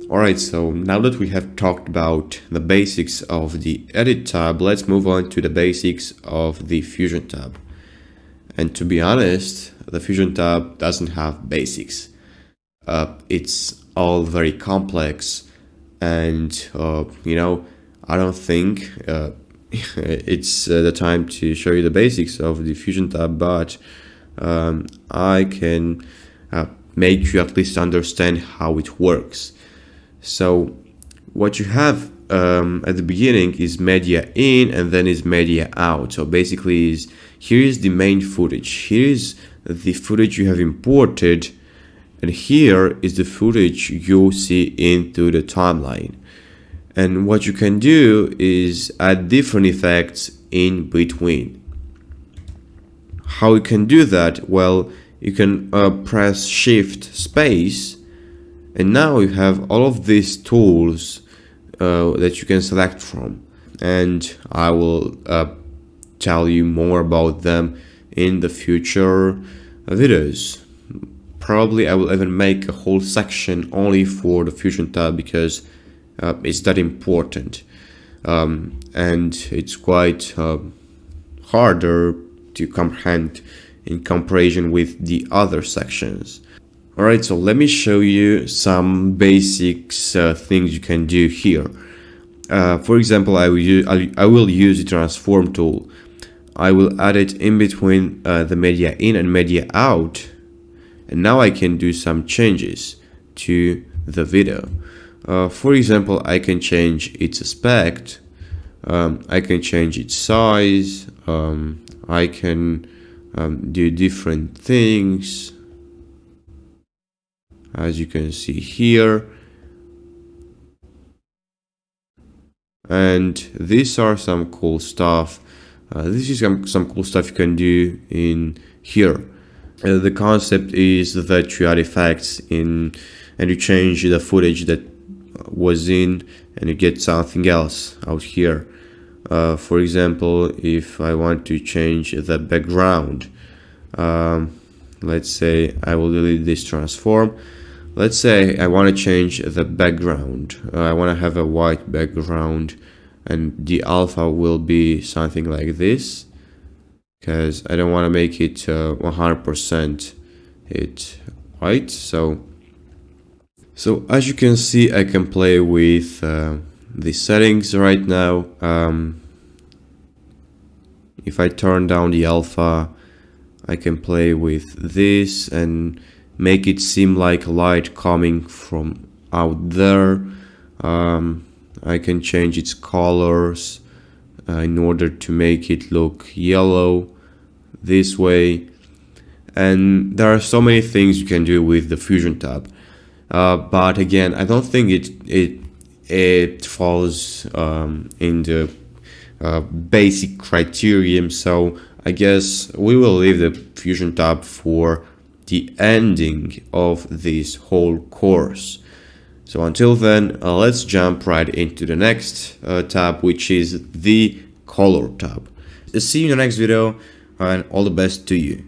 Alright, so now that we have talked about the basics of the Edit tab, let's move on to the basics of the Fusion tab. And to be honest, the Fusion tab doesn't have basics. It's all very complex, and I don't think it's the time to show you the basics of the Fusion tab, but I can make you at least understand how it works. So what you have at the beginning is media in, and then is media out. So basically here is the main footage, here is the footage you have imported, and here is the footage you see into the timeline. And what you can do is add different effects in between. How you can do that? Well, you can press Shift Space, and now you have all of these tools that you can select from, and I will tell you more about them in the future videos. Probably I will even make a whole section only for the Fusion tab, because it's that important, and it's quite harder to comprehend in comparison with the other sections. Alright, so let me show you some basics things you can do here. For example, I will use the transform tool. I will add it in between the media in and media out, and now I can do some changes to the video. For example, I can change its aspect, I can change its size, I can do different things, as you can see here. And these are some cool stuff. This is some cool stuff you can do in here. The concept is that you add effects in, and you change the footage that was in, and you get something else out here. For example, if I want to change the background, let's say I will delete this transform. Let's say I want to change the background. I want to have a white background, and the alpha will be something like this, because I don't want to make it 100% white. So as you can see, I can play with the settings right now. If I turn down the alpha, I can play with this and make it seem like light coming from out there. I can change its colors in order to make it look yellow this way. And there are so many things you can do with the Fusion tab. But again, I don't think it falls in the basic criterion, so I guess we will leave the Fusion tab for the ending of this whole course. So until then, let's jump right into the next tab, which is the color tab. See you in the next video, and all the best to you.